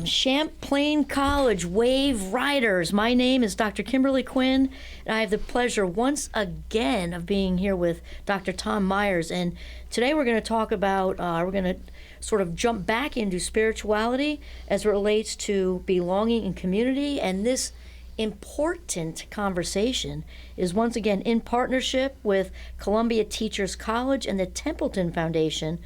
Champlain College Wave Riders. My name is Dr. Kimberly Quinn, and I have the pleasure once again of being here with Dr. Tom Myers. And today we're going to talk about, we're going to sort of jump back into spirituality as it relates to belonging and community. And this important conversation is once again in partnership with Columbia Teachers College and the Templeton Foundation,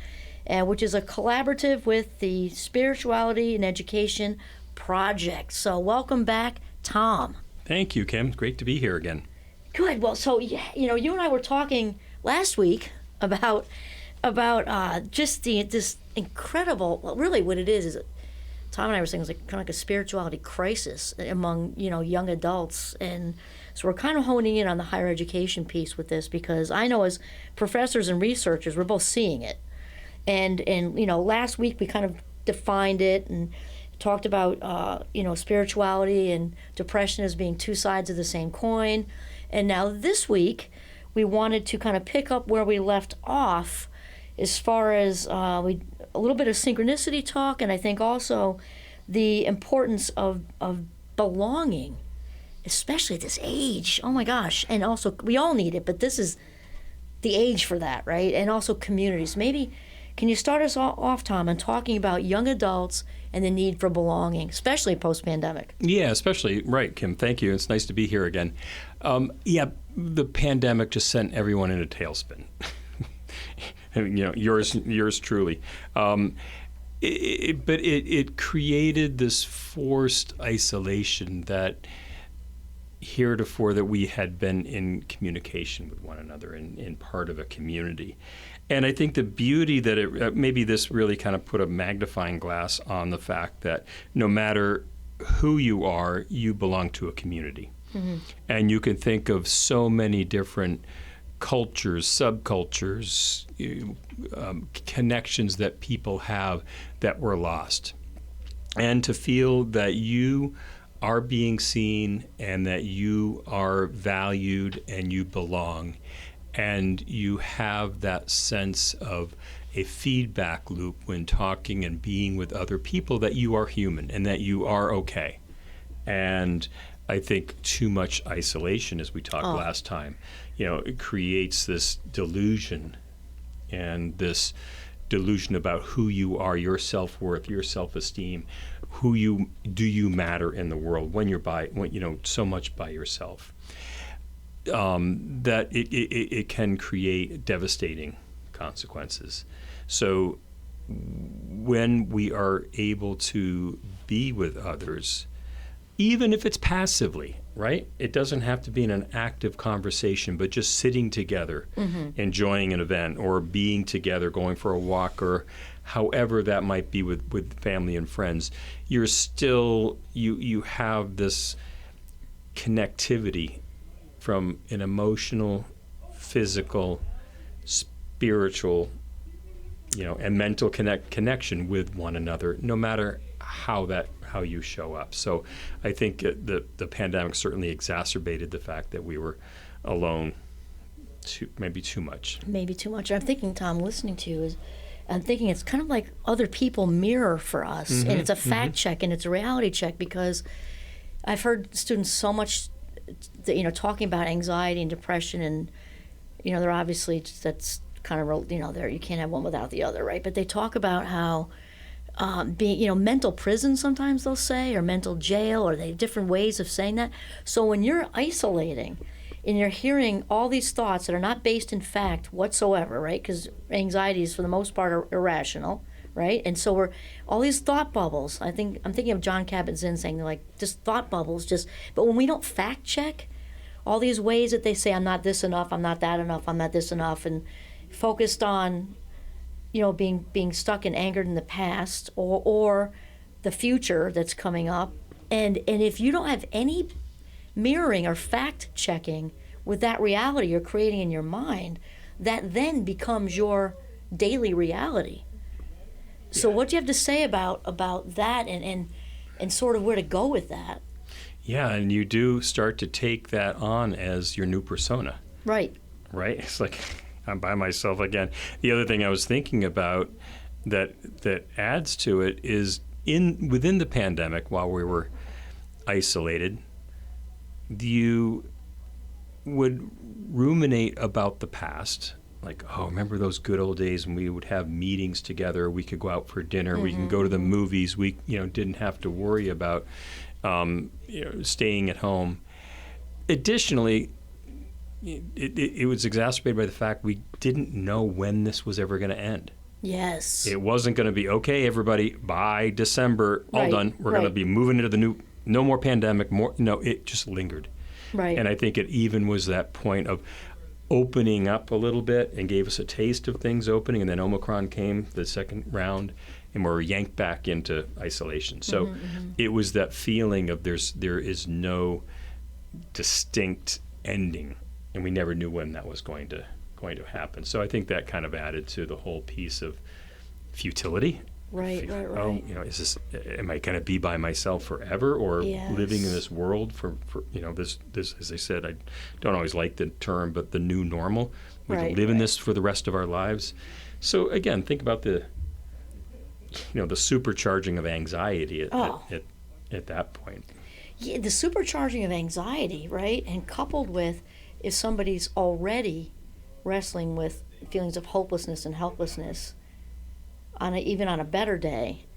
which is a collaborative with the Spirituality and Education Project. So welcome back, Tom. Thank you, Kim. Great to be here again. Good. Well, so, you and I were talking last week about just this incredible, well, really what it is Tom and I were saying it's kind of like a spirituality crisis among, young adults. And so we're kind of honing in on the higher education piece with this, because I know as professors and researchers, we're both seeing it. And last week we kind of defined it and talked about, spirituality and depression as being two sides of the same coin. And now this week we wanted to kind of pick up where we left off as far as a little bit of synchronicity talk, and I think also the importance of belonging, especially at this age. Oh my gosh. And also we all need it, but this is the age for that, right? And also communities. Maybe can you start us off, Tom, on talking about young adults and the need for belonging, especially post-pandemic? Yeah, especially. Right, Kim. Thank you. It's nice to be here again. The pandemic just sent everyone in a tailspin. Yours truly. But it created this forced isolation that heretofore that we had been in communication with one another in part of a community. And I think the beauty that it maybe this really kind of put a magnifying glass on the fact that no matter who you are, you belong to a community. Mm-hmm. And you can think of so many different cultures, subcultures, connections that people have that were lost. And to feel that you are being seen and that you are valued and you belong, and you have that sense of a feedback loop when talking and being with other people, that you are human and that you are okay. And I think too much isolation, as we talked last time, it creates this delusion, and this delusion about who you are, your self-worth, your self-esteem, do you matter in the world when you're so much by yourself, that it can create devastating consequences. So when we are able to be with others, even if it's passively, right? It doesn't have to be in an active conversation, but just sitting together, mm-hmm. enjoying an event, or being together, going for a walk, or however that might be with family and friends, you're still, you have this connectivity from an emotional, physical, spiritual, and mental connection with one another, no matter how you show up. So I think the pandemic certainly exacerbated the fact that we were alone maybe too much. Maybe too much. I'm thinking, Tom, listening to you, I'm thinking it's kind of like other people mirror for us, mm-hmm, and it's a fact mm-hmm. check and it's a reality check, because I've heard students so much, talking about anxiety and depression, and, they're obviously, that's kind of, you can't have one without the other, right? But they talk about how being, mental prison sometimes they'll say, or mental jail, or they have different ways of saying that. So when you're isolating and you're hearing all these thoughts that are not based in fact whatsoever, right? Because anxieties for the most part are irrational, right? And so we're all these thought bubbles. I'm thinking of Jon Kabat-Zinn saying, like, just thought bubbles, but when we don't fact check all these ways that they say, I'm not this enough, I'm not that enough, I'm not this enough, and focused on being stuck and angered in the past or the future that's coming up. And if you don't have any mirroring or fact-checking with that reality you're creating in your mind, that then becomes your daily reality. So what do you have to say about that and sort of where to go with that? Yeah, and you do start to take that on as your new persona. Right. Right? It's like, I'm by myself again. The other thing I was thinking about that adds to it is, within the pandemic, while we were isolated, you would ruminate about the past. Like, oh, remember those good old days when we would have meetings together? We could go out for dinner. We can go to the movies. We, didn't have to worry about, staying at home. Additionally, it was exacerbated by the fact we didn't know when this was ever going to end. Yes. It wasn't going to be, okay, everybody, by December, all Right, done. We're going to right. be moving into the new, no more pandemic. No, it just lingered. Right. And I think it even was that point of opening up a little bit and gave us a taste of things opening, and then Omicron came, the second round, and we were yanked back into isolation. So it was that feeling of there is no distinct ending, and we never knew when that was going to happen. So I think that kind of added to the whole piece of futility. Right. Oh, am I going to be by myself forever, or Yes. living in this world for this, as I said, I don't always like the term, but the new normal. We Right, live in right. this for the rest of our lives. So again, think about the supercharging of anxiety Oh. at that point. Yeah, the supercharging of anxiety, right? And coupled with if somebody's already wrestling with feelings of hopelessness and helplessness even on a better day,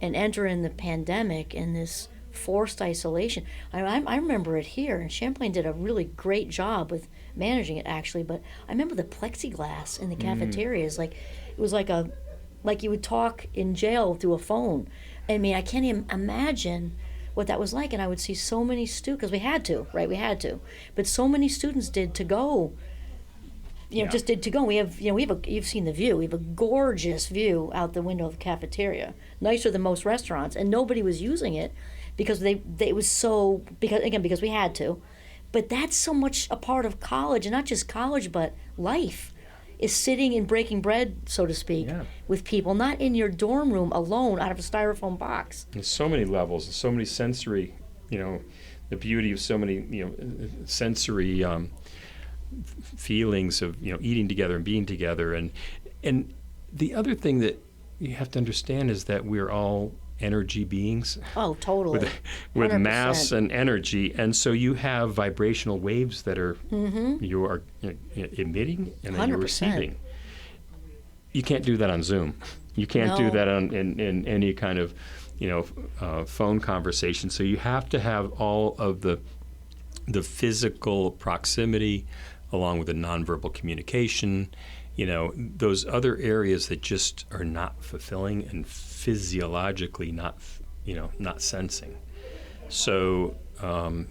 and enter in the pandemic and this forced isolation. I remember it here, and Champlain did a really great job with managing it, actually. But I remember the plexiglass in the cafeterias. Like, it was like you would talk in jail through a phone. I mean, I can't even imagine what that was like. And I would see so many students, because we had to, right? We had to. But so many students did to go. Just did to go. We have you've seen the view. We have a gorgeous view out the window of the cafeteria, nicer than most restaurants, and nobody was using it because it was so, because we had to. But that's so much a part of college, and not just college, but life, is sitting and breaking bread, so to speak, Yeah. with people, not in your dorm room alone out of a styrofoam box. There's so many levels, and so many sensory, the beauty of so many, sensory feelings of, eating together and being together. And the other thing that you have to understand is that we're all energy beings Oh, totally. with 100%. mass and energy. And so you have vibrational waves that are, you are emitting and then you're 100%. receiving. You can't do that on Zoom. You can't do No. that in any kind of, phone conversation. So you have to have all of the physical proximity along with the nonverbal communication, those other areas that just are not fulfilling and physiologically not sensing. So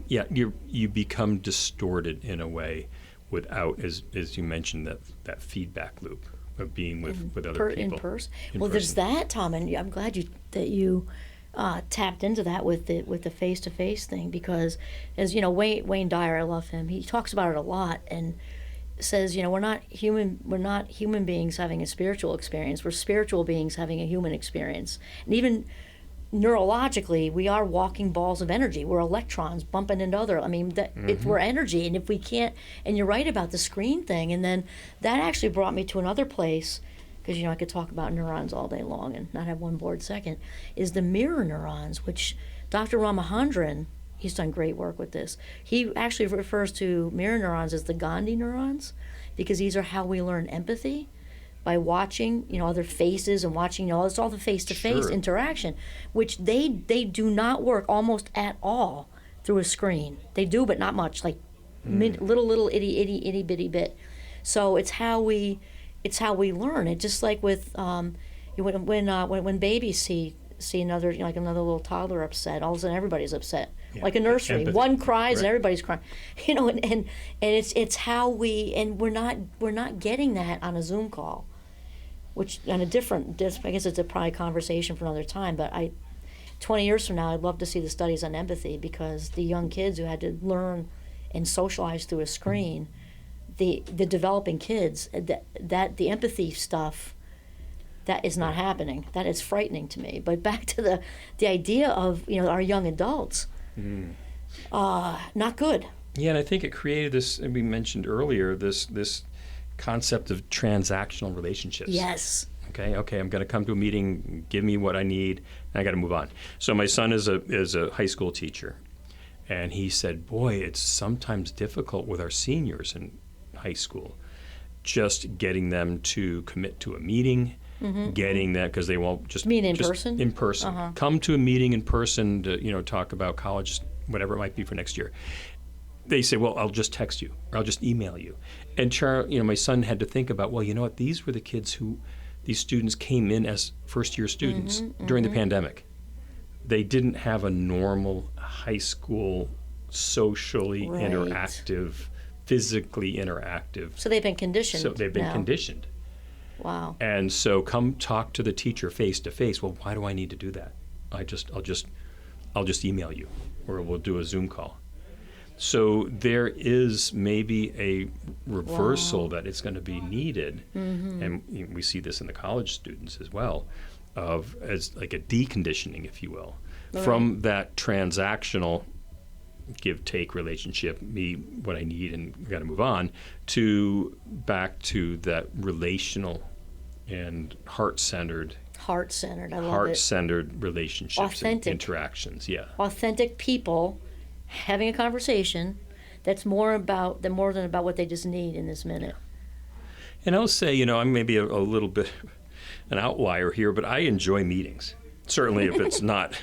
you become distorted in a way without, as you mentioned, that feedback loop of being with other people. In person. In Well, there's person. that, Tom, and I'm glad that you tapped into that with the face-to-face thing, because, as you know, Wayne Dyer, I love him. He talks about it a lot and says, we're not human beings having a spiritual experience. We're spiritual beings having a human experience. And even neurologically, we are walking balls of energy. We're electrons bumping into other. I mean, we're energy, and if we can't, and you're right about the screen thing. And then that actually brought me to another place, because I could talk about neurons all day long and not have one bored second, is the mirror neurons, which Dr. Ramahandran, he's done great work with this. He actually refers to mirror neurons as the Gandhi neurons, because these are how we learn empathy, by watching, other faces and watching, it's all the face-to-face Sure. interaction, which they do not work almost at all through a screen. They do, but not much, like little itty bitty bit. So it's how we learn. It's just like with when babies see another, like another little toddler upset, all of a sudden everybody's upset. Yeah. Like a nursery, Empathy. one cries and Right. everybody's crying. And it's how we, and we're not getting that on a Zoom call, which on a different, I guess it's probably a conversation for another time. But 20 years from now, I'd love to see the studies on empathy, because the young kids who had to learn and socialize through a screen, the developing kids, that the empathy stuff, that is not happening. That is frightening to me. But back to the idea of our young adults, not good. Yeah, and I think it created this, and we mentioned earlier, this concept of transactional relationships. Yes. Okay, I'm going to come to a meeting. Give me what I need, and I got to move on. So my son is a high school teacher, and he said, "Boy, it's sometimes difficult with our seniors in high school, just getting them to commit to a meeting, getting that because they won't just mean in just person? in person, come to a meeting in person to talk about college, whatever it might be for next year." They say, "Well, I'll just text you, or I'll just email you." And my son had to think about, well, you know what? These were the kids who. These students came in as first-year students during the pandemic. They didn't have a normal high school, socially interactive, physically interactive. So they've been conditioned. So they've been now. conditioned. Wow. And so come talk to the teacher face to face. Well, why do I need to do that? I'll just email you, or we'll do a Zoom call. So there is maybe a reversal that it's going to be needed, and we see this in the college students as well, as like a deconditioning, if you will, from that transactional give-take relationship, me what I need and got to move on, to back to that relational and heart-centered. Heart-centered, I love it. Heart-centered relationships and Authentic. interactions, yeah. Authentic people having a conversation that's more than about what they just need in this minute. And I'll say, I'm maybe a little bit an outlier here, but I enjoy meetings. Certainly if it's not,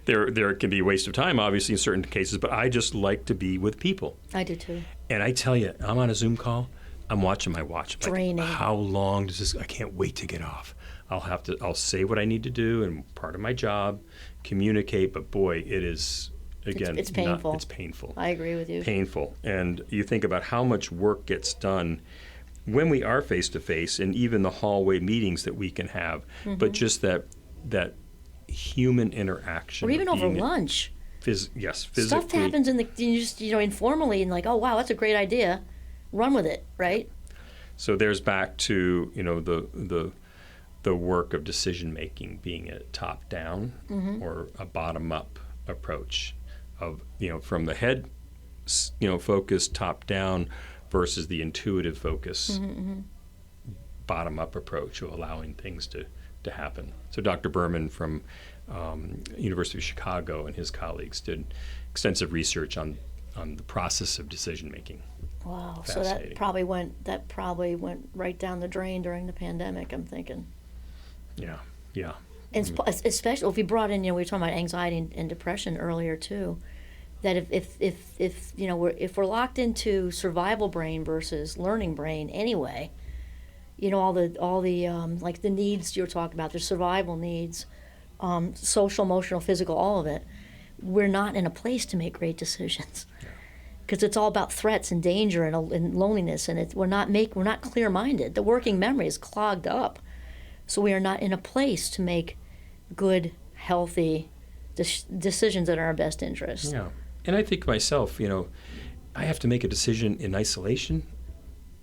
there can be a waste of time, obviously, in certain cases, but I just like to be with people. I do too. And I tell you, I'm on a Zoom call, I'm watching my watch. Draining. Like, how long does this, I can't wait to get off. I'll say what I need to do, and part of my job, communicate, but boy, it is, again, it's painful. It's painful. I agree with you. Painful. And you think about how much work gets done when we are face-to-face, and even the hallway meetings that we can have, but just that human interaction. Or even over being lunch. Yes, physically. Stuff happens informally, and like, oh, wow, that's a great idea. Run with it, right? So there's back to, the work of decision-making being a top-down or a bottom-up approach of, from the head, focus top-down versus the intuitive focus bottom-up approach of allowing things to happen. So Dr. Berman from University of Chicago and his colleagues did extensive research on the process of decision-making. Wow. So that probably went right down the drain during the pandemic, I'm thinking. Yeah. And especially if we brought in, we were talking about anxiety and depression earlier too. That if we're locked into survival brain versus learning brain anyway, all the like the needs you're talking about, the survival needs, social, emotional, physical, all of it, we're not in a place to make great decisions. Because it's all about threats and danger and loneliness, and we're not clear-minded. The working memory is clogged up, so we are not in a place to make good, healthy decisions that are in our best interest. Yeah, and I think myself, I have to make a decision in isolation.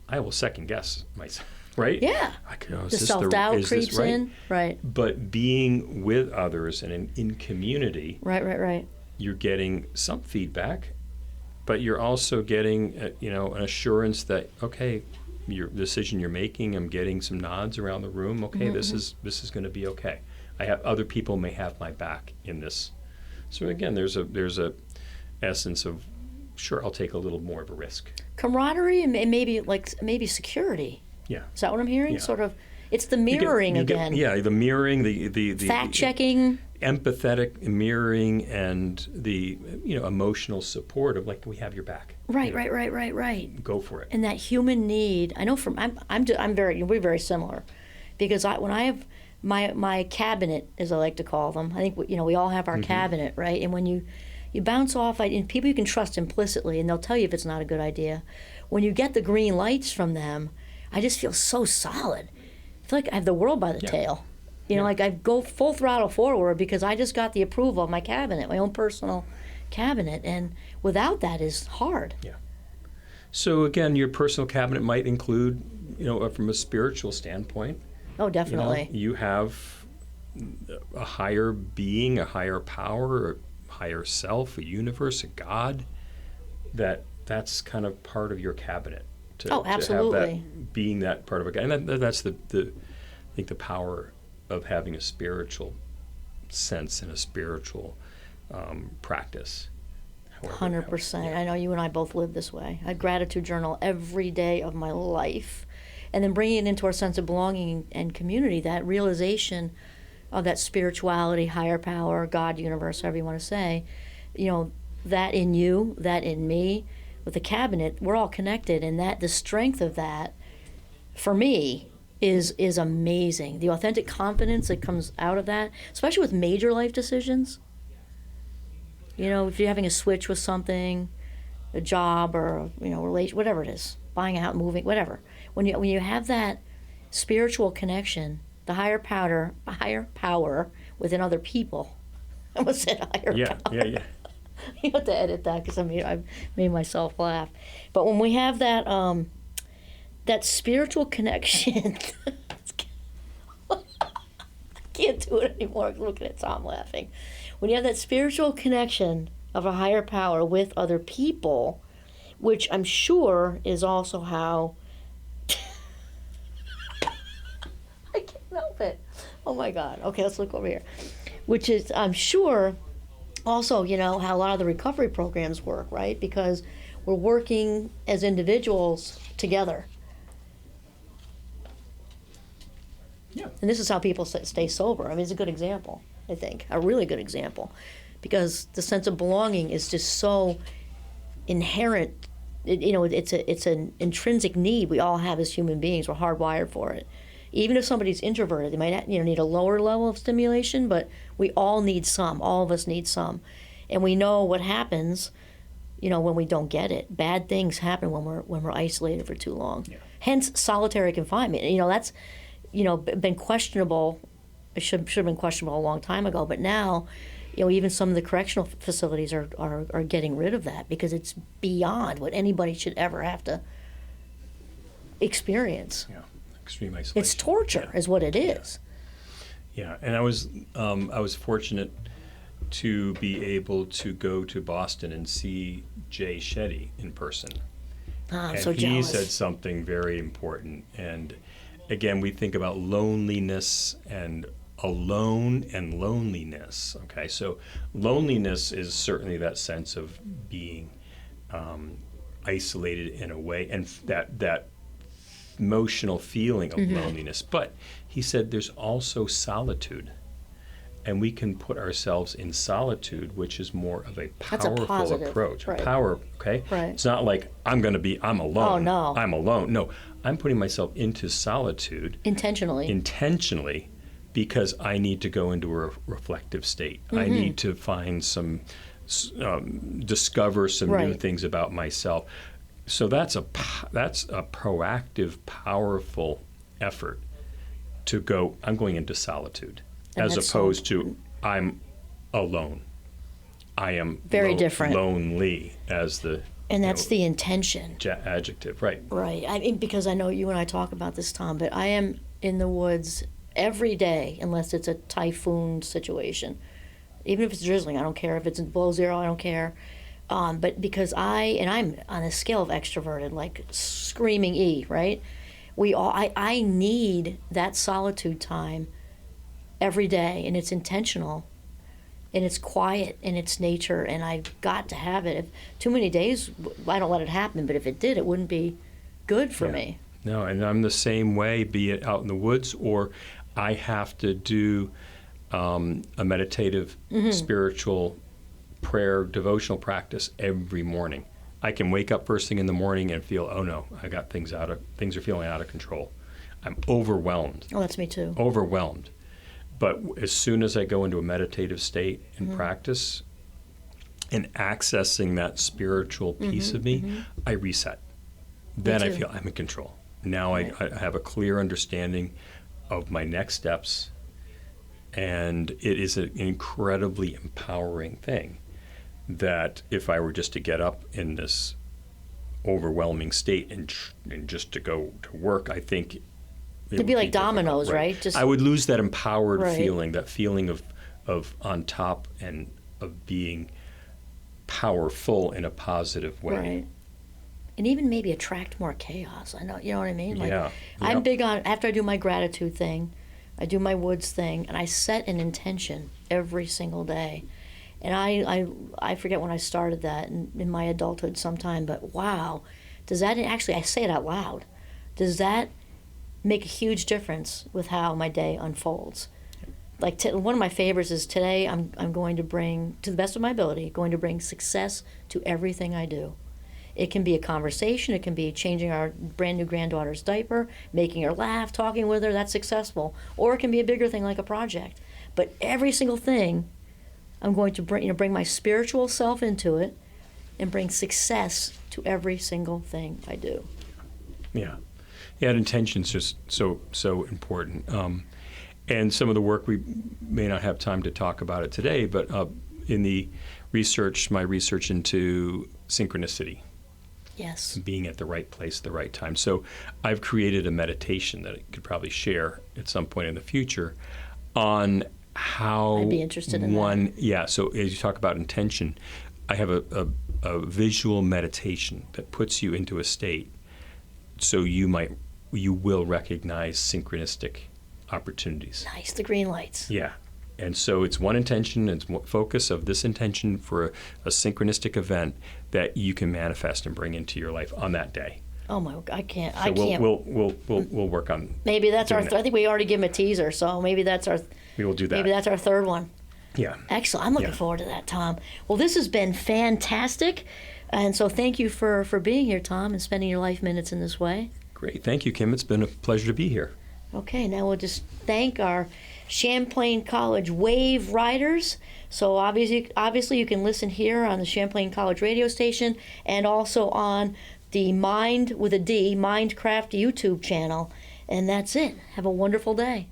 I will second guess myself, right? Yeah. The self-doubt creeps in, right? But being with others and in community, right. You're getting some feedback. But you're also getting, an assurance that, okay, your decision you're making, I'm getting some nods around the room. Okay, this is going to be okay. Other people may have my back in this. So again, there's a essence of, sure, I'll take a little more of a risk. Camaraderie and maybe security. Yeah. Is that what I'm hearing? Yeah. Sort of, it's the mirroring again. The mirroring, the fact checking. Empathetic mirroring and the emotional support of like we have your back. Right. Go for it. And that human need. I know we're very similar, because when I have my cabinet, as I like to call them, I think we all have our cabinet, right? And when you bounce off and people you can trust implicitly, and they'll tell you if it's not a good idea. When you get the green lights from them, I just feel so solid. I feel like I have the world by the tail. Like I go full throttle forward because I just got the approval of my cabinet, my own personal cabinet, and without that is hard. Yeah. So again, your personal cabinet might include, from a spiritual standpoint. Oh, definitely. You have a higher being, a higher power, a higher self, a universe, a God. That's kind of part of your cabinet. Absolutely. To have that being that part of a God, and that's the I think the power of having a spiritual sense and a spiritual practice. However, 100%. I know you and I both live this way. I gratitude journal every day of my life. And then bringing it into our sense of belonging and community, that realization of that spirituality, higher power, God, universe, however you want to say, that in you, that in me, with the cabinet, we're all connected. And that the strength of that, for me, is amazing. The authentic confidence that comes out of that, especially with major life decisions. If you're having a switch with something, a job or relation, whatever it is, buying a house, moving, whatever. When you have that spiritual connection, the higher power within other people. I almost said higher power. Yeah. You have to edit that because I've made myself laugh. But when we have that that spiritual connection, I can't do it anymore. Looking at Tom laughing. When you have that spiritual connection of a higher power with other people, which I'm sure is also how I can't help it. Oh my God. Okay, let's look over here. Which is, I'm sure, also, how a lot of the recovery programs work, right? Because we're working as individuals together. Yeah. And this is how people stay sober. I mean, it's a good example, I think, a really good example. Because the sense of belonging is just so inherent. It's an intrinsic need we all have as human beings. We're hardwired for it. Even if somebody's introverted, they might need a lower level of stimulation, but we all need some. All of us need some. And we know what happens, when we don't get it. Bad things happen when we're isolated for too long. Yeah. Hence solitary confinement. That's been questionable. It should have been questionable a long time ago, but now, even some of the correctional facilities are getting rid of that because it's beyond what anybody should ever have to experience. Yeah. Extreme isolation. It's torture, is what it is. Yeah, and I was fortunate to be able to go to Boston and see Jay Shetty in person. I'm and so he jealous. said something very important. And again, we think about loneliness and alone and loneliness. Okay, so loneliness is certainly that sense of being isolated in a way, and that emotional feeling of loneliness. But he said there's also solitude, and we can put ourselves in solitude, which is more of a powerful positive, approach. right. Okay? Right. It's not like I'm alone. Oh, no. I'm alone. No, I'm putting myself into solitude Intentionally. Because I need to go into a reflective state. I need to find discover some new Right. things about myself. So that's a proactive, powerful effort to go, I'm going into solitude, And as that's opposed to I'm alone. I am Very different. lonely as the And that's the intention. adjective, right? Right. I mean, because I know you and I talk about this, Tom, but I am in the woods every day unless it's a typhoon situation. Even if it's drizzling, I don't care. If it's below zero, I don't care. But because I'm on a scale of extroverted, like screaming E, right? I need that solitude time every day, and it's intentional, and it's quiet, and it's nature, and I've got to have it. If too many days, I don't let it happen, but if it did, it wouldn't be good for me. No, and I'm the same way, be it out in the woods or I have to do a meditative, spiritual prayer, devotional practice every morning. I can wake up first thing in the morning and feel, oh no, I got things are feeling out of control. I'm overwhelmed. Oh, that's me too. Overwhelmed. But as soon as I go into a meditative state and practice and accessing that spiritual piece of me, I reset. Then I too. feel I'm in control. Now Right. I have a clear understanding of my next steps, and it is an incredibly empowering thing that if I were just to get up in this overwhelming state and just to go to work, I think It'd be like difficult, dominoes, right? Just I would lose that empowered Right. feeling, that feeling of on top and of being powerful in a positive way. right. And even maybe attract more chaos. I know, you know what I mean? Like, Yeah. I'm Yep. big on, after I do my gratitude thing, I do my woods thing, and I set an intention every single day. And I forget when I started that in my adulthood sometime, but wow, does that actually, I say it out loud, does that make a huge difference with how my day unfolds? Like one of my favorites is today I'm going to bring, to the best of my ability, going to bring success to everything I do. It can be a conversation, it can be changing our brand new granddaughter's diaper, making her laugh, talking with her, that's successful. Or it can be a bigger thing like a project. But every single thing, I'm going to bring my spiritual self into it and bring success to every single thing I do. Yeah. Yeah, intention's just so important. And some of the work, we may not have time to talk about it today, but in the research, my research into synchronicity. Yes. Being at the right place at the right time. So I've created a meditation that I could probably share at some point in the future on how I'd be interested in that. Yeah, so as you talk about intention, I have a visual meditation that puts you into a state so you will recognize synchronistic opportunities. Nice, the green lights. Yeah. And so it's one intention, it's one focus of this intention for a synchronistic event that you can manifest and bring into your life on that day. Oh my, I can't. So we'll work on. Maybe that's our. doing I think we already give him a teaser, so maybe that's our. We will do that. Maybe that's our third one. Yeah. Excellent. I'm looking Yeah. forward to that, Tom. Well, this has been fantastic, and so thank you for being here, Tom, and spending your life minutes in this way. Great. Thank you, Kim. It's been a pleasure to be here. Okay, now we'll just thank our Champlain College Wave Riders. So obviously you can listen here on the Champlain College radio station and also on the Mind with a D, Mindcraft YouTube channel. And that's it. Have a wonderful day.